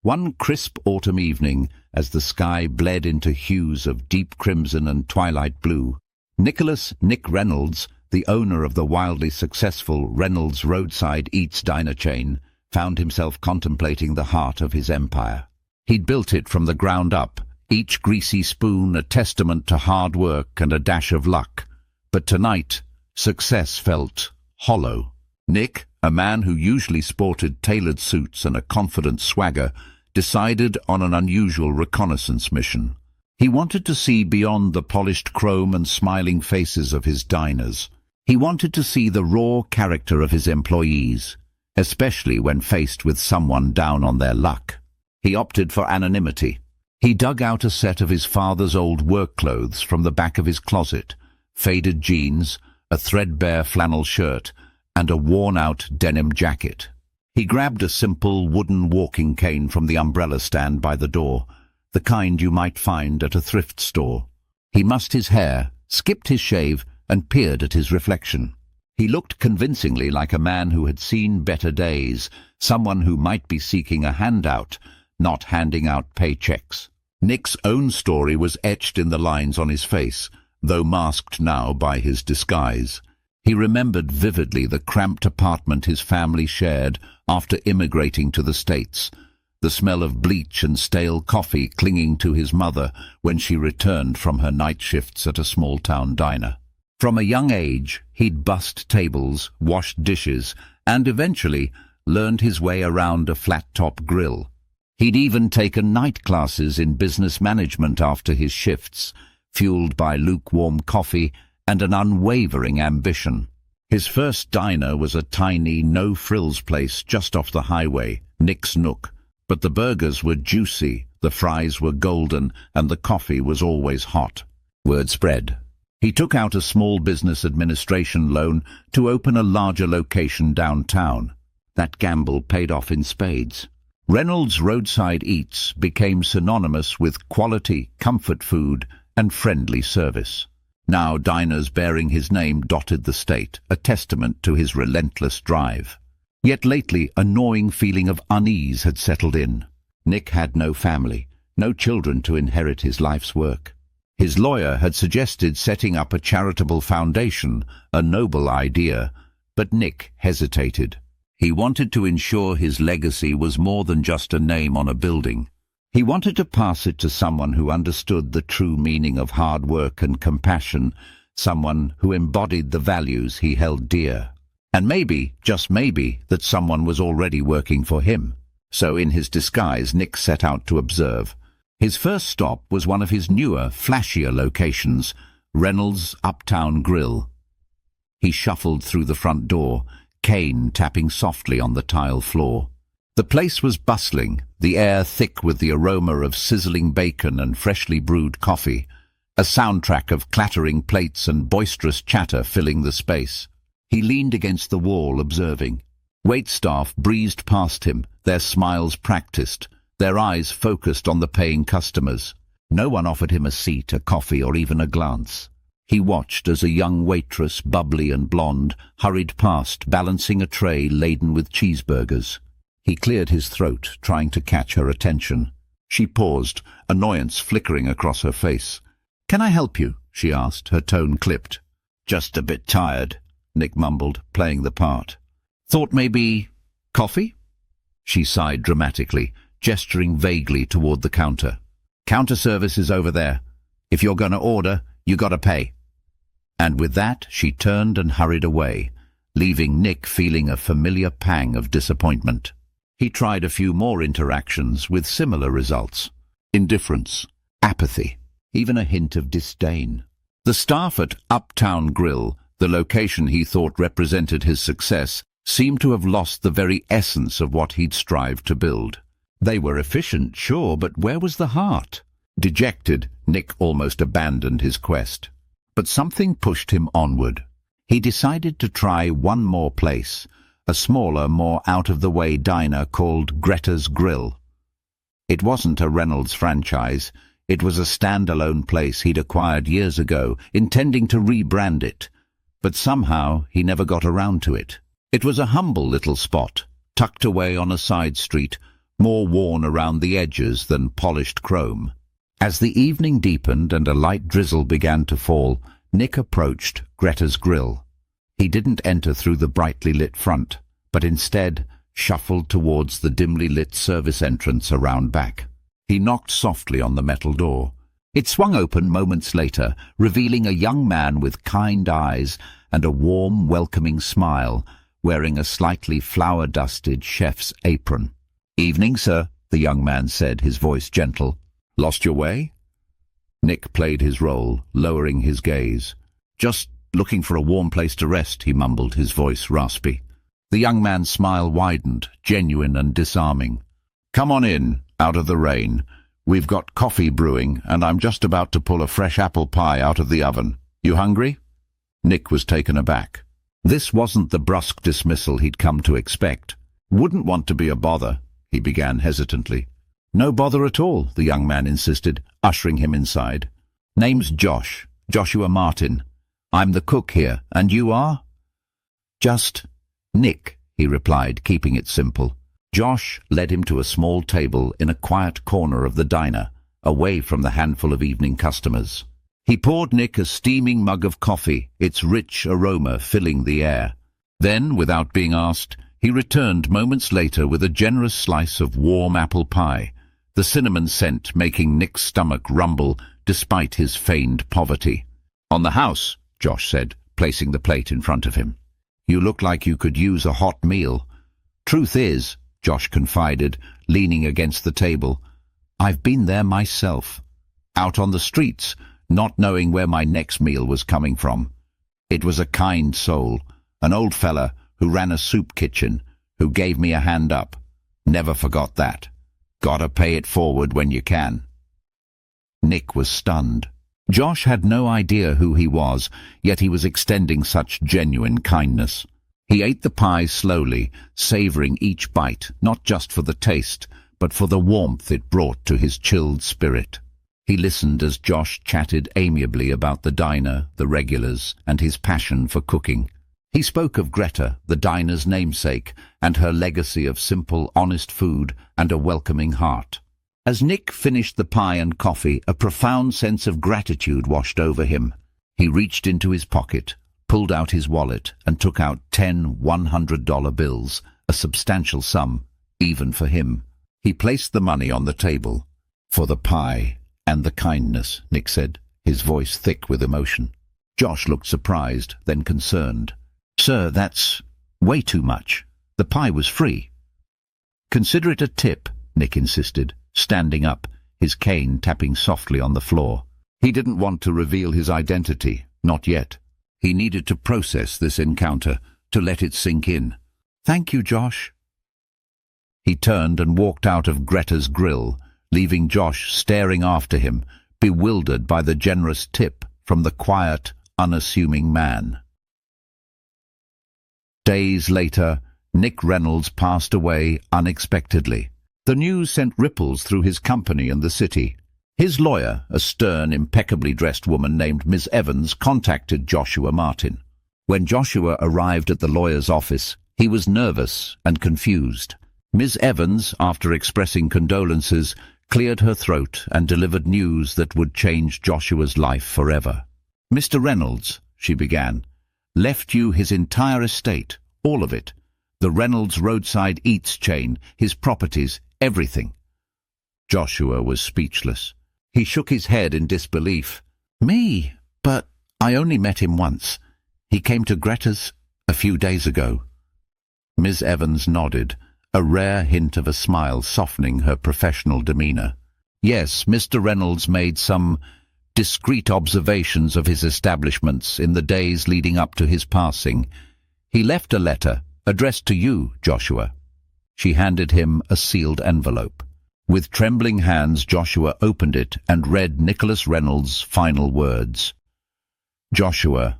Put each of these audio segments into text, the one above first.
One crisp autumn evening, as the sky bled into hues of deep crimson and twilight blue, Nicholas "Nick" Reynolds, the owner of the wildly successful Reynolds Roadside Eats diner chain, found himself contemplating the heart of his empire. He'd built it from the ground up, each greasy spoon a testament to hard work and a dash of luck. But tonight, success felt hollow. Nick, a man who usually sported tailored suits and a confident swagger, decided on an unusual reconnaissance mission. He wanted to see beyond the polished chrome and smiling faces of his diners. He wanted to see the raw character of his employees, especially when faced with someone down on their luck. He opted for anonymity. He dug out a set of his father's old work clothes from the back of his closet, faded jeans, a threadbare flannel shirt, and a worn-out denim jacket. He grabbed a simple wooden walking cane from the umbrella stand by the door, the kind you might find at a thrift store. He mussed his hair, skipped his shave, and peered at his reflection. He looked convincingly like a man who had seen better days, someone who might be seeking a handout, not handing out paychecks. Nick's own story was etched in the lines on his face, though masked now by his disguise. He remembered vividly the cramped apartment his family shared after immigrating to the States, the smell of bleach and stale coffee clinging to his mother when she returned from her night shifts at a small-town diner. From a young age, he'd bussed tables, washed dishes, and eventually learned his way around a flat-top grill. He'd even taken night classes in business management after his shifts, fueled by lukewarm coffee and an unwavering ambition. His first diner was a tiny, no-frills place just off the highway, Nick's Nook. But the burgers were juicy, the fries were golden, and the coffee was always hot. Word spread. He took out a small business administration loan to open a larger location downtown. That gamble paid off in spades. Reynolds Roadside Eats became synonymous with quality, comfort food, and friendly service. Now diners bearing his name dotted the state, a testament to his relentless drive. Yet lately a gnawing feeling of unease had settled in. Nick had no family, no children to inherit his life's work. His lawyer had suggested setting up a charitable foundation, a noble idea, but Nick hesitated. He wanted to ensure his legacy was more than just a name on a building. He wanted to pass it to someone who understood the true meaning of hard work and compassion, someone who embodied the values he held dear. And maybe, just maybe, that someone was already working for him. So in his disguise, Nick set out to observe. His first stop was one of his newer, flashier locations, Reynolds Uptown Grill. He shuffled through the front door, cane tapping softly on the tile floor. The place was bustling, the air thick with the aroma of sizzling bacon and freshly brewed coffee, a soundtrack of clattering plates and boisterous chatter filling the space. He leaned against the wall, observing. Waitstaff breezed past him, their smiles practiced, their eyes focused on the paying customers. No one offered him a seat, a coffee, or even a glance. He watched as a young waitress, bubbly and blonde, hurried past, balancing a tray laden with cheeseburgers. He cleared his throat, trying to catch her attention. She paused, annoyance flickering across her face. "Can I help you?" she asked, her tone clipped. "Just a bit tired," Nick mumbled, playing the part. "Thought maybe coffee?" She sighed dramatically, gesturing vaguely toward the counter. "Counter service is over there. If you're going to order, you got to pay." And with that, she turned and hurried away, leaving Nick feeling a familiar pang of disappointment. He tried a few more interactions with similar results. Indifference, apathy, even a hint of disdain. The staff at Uptown Grill, the location he thought represented his success, seemed to have lost the very essence of what he'd strived to build. They were efficient, sure, but where was the heart? Dejected, Nick almost abandoned his quest. But something pushed him onward. He decided to try one more place, a smaller, more out-of-the-way diner called Greta's Grill. It wasn't a Reynolds franchise. It was a standalone place he'd acquired years ago, intending to rebrand it. But somehow he never got around to it. It was a humble little spot, tucked away on a side street, more worn around the edges than polished chrome. As the evening deepened and a light drizzle began to fall, Nick approached Greta's grill. He didn't enter through the brightly lit front, but instead shuffled towards the dimly lit service entrance around back. He knocked softly on the metal door. It swung open moments later, revealing a young man with kind eyes and a warm, welcoming smile, wearing a slightly flour-dusted chef's apron. "Evening, sir," the young man said, his voice gentle. "Lost your way?" Nick played his role, lowering his gaze. "Just looking for a warm place to rest," he mumbled, his voice raspy. The young man's smile widened, genuine and disarming. "Come on in, out of the rain. We've got coffee brewing, and I'm just about to pull a fresh apple pie out of the oven. You hungry?" Nick was taken aback. This wasn't the brusque dismissal he'd come to expect. "Wouldn't want to be a bother," he began hesitantly. "No bother at all," the young man insisted, ushering him inside. "Name's Josh, Joshua Martin. I'm the cook here, and you are?" "Just Nick," he replied, keeping it simple. Josh led him to a small table in a quiet corner of the diner, away from the handful of evening customers. He poured Nick a steaming mug of coffee, its rich aroma filling the air. Then, without being asked, he returned moments later with a generous slice of warm apple pie, the cinnamon scent making Nick's stomach rumble despite his feigned poverty. "On the house," Josh said, placing the plate in front of him. "You look like you could use a hot meal." "Truth is," Josh confided, leaning against the table, "I've been there myself. Out on the streets, not knowing where my next meal was coming from. It was a kind soul, an old fella who ran a soup kitchen, who gave me a hand up. Never forgot that. Gotta pay it forward when you can." Nick was stunned. Josh had no idea who he was, yet he was extending such genuine kindness. He ate the pie slowly, savoring each bite, not just for the taste, but for the warmth it brought to his chilled spirit. He listened as Josh chatted amiably about the diner, the regulars, and his passion for cooking. He spoke of Greta, the diner's namesake, and her legacy of simple, honest food and a welcoming heart. As Nick finished the pie and coffee, a profound sense of gratitude washed over him. He reached into his pocket, pulled out his wallet, and took out 10 $100 bills, a substantial sum, even for him. He placed the money on the table. "For the pie and the kindness," Nick said, his voice thick with emotion. Josh looked surprised, then concerned. "Sir, that's way too much. The pie was free." "Consider it a tip," Nick insisted, standing up, his cane tapping softly on the floor. He didn't want to reveal his identity, not yet. He needed to process this encounter, to let it sink in. "Thank you, Josh." He turned and walked out of Greta's grill, leaving Josh staring after him, bewildered by the generous tip from the quiet, unassuming man. Days later, Nick Reynolds passed away unexpectedly. The news sent ripples through his company and the city. His lawyer, a stern, impeccably dressed woman named Ms. Evans, contacted Joshua Martin. When Joshua arrived at the lawyer's office, he was nervous and confused. Ms. Evans, after expressing condolences, cleared her throat and delivered news that would change Joshua's life forever. "Mr. Reynolds," she began, "left you his entire estate, all of it. The Reynolds Roadside Eats chain, his properties, everything." Joshua was speechless. He shook his head in disbelief. "Me? But I only met him once. He came to Greta's a few days ago." Ms. Evans nodded, a rare hint of a smile softening her professional demeanor. "Yes, Mr. Reynolds made some discreet observations of his establishments in the days leading up to his passing. He left a letter, addressed to you, Joshua." She handed him a sealed envelope. With trembling hands, Joshua opened it and read Nicholas Reynolds' final words. "Joshua,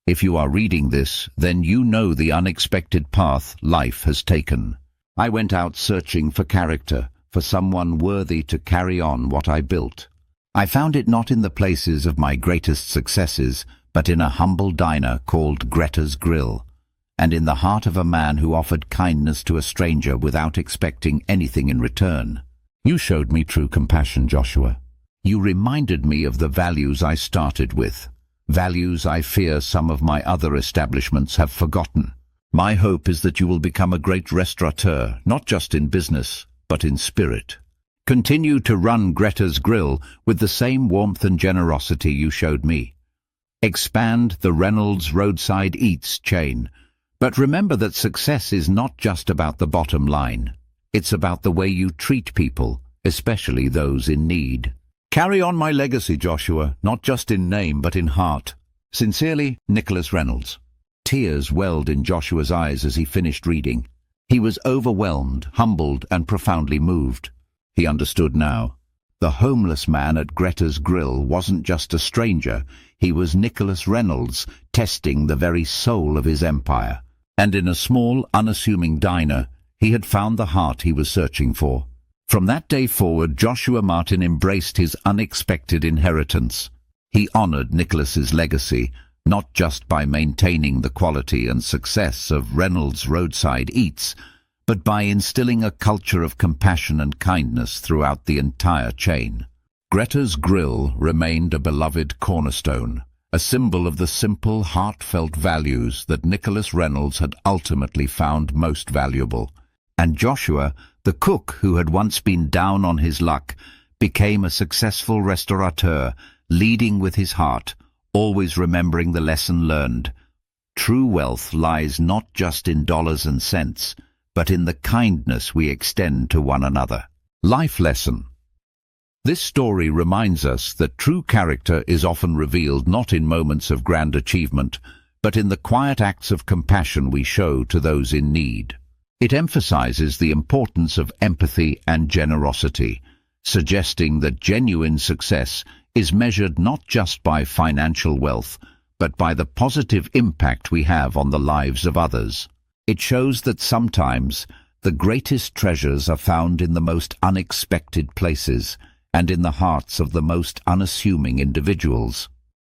if you are reading this, then you know the unexpected path life has taken. I went out searching for character, for someone worthy to carry on what I built. I found it not in the places of my greatest successes, but in a humble diner called Greta's Grill. and in the heart of a man who offered kindness to a stranger without expecting anything in return. You showed me true compassion, Joshua. You reminded me of the values I started with, values I fear some of my other establishments have forgotten. My hope is that you will become a great restaurateur, not just in business, but in spirit. Continue to run Greta's Grill with the same warmth and generosity you showed me. Expand the Reynolds Roadside Eats chain. But remember that success is not just about the bottom line. It's about the way you treat people, especially those in need. Carry on my legacy, Joshua, not just in name but in heart. Sincerely, Nicholas Reynolds. Tears welled in Joshua's eyes as he finished reading. He was overwhelmed, humbled, and profoundly moved. He understood now. The homeless man at Greta's Grill wasn't just a stranger. He was Nicholas Reynolds, testing the very soul of his empire. And in a small, unassuming diner, he had found the heart he was searching for. From that day forward, Joshua Martin embraced his unexpected inheritance. He honored Nicholas's legacy, not just by maintaining the quality and success of Reynolds Roadside Eats, but by instilling a culture of compassion and kindness throughout the entire chain. Greta's Grill remained a beloved cornerstone, a symbol of the simple, heartfelt values that Nicholas Reynolds had ultimately found most valuable. And Joshua, the cook who had once been down on his luck, became a successful restaurateur, leading with his heart, always remembering the lesson learned. True wealth lies not just in dollars and cents, but in the kindness we extend to one another. Life lesson. This story reminds us that true character is often revealed not in moments of grand achievement, but in the quiet acts of compassion we show to those in need. It emphasizes the importance of empathy and generosity, suggesting that genuine success is measured not just by financial wealth, but by the positive impact we have on the lives of others. It shows that sometimes the greatest treasures are found in the most unexpected places and in the hearts of the most unassuming individuals.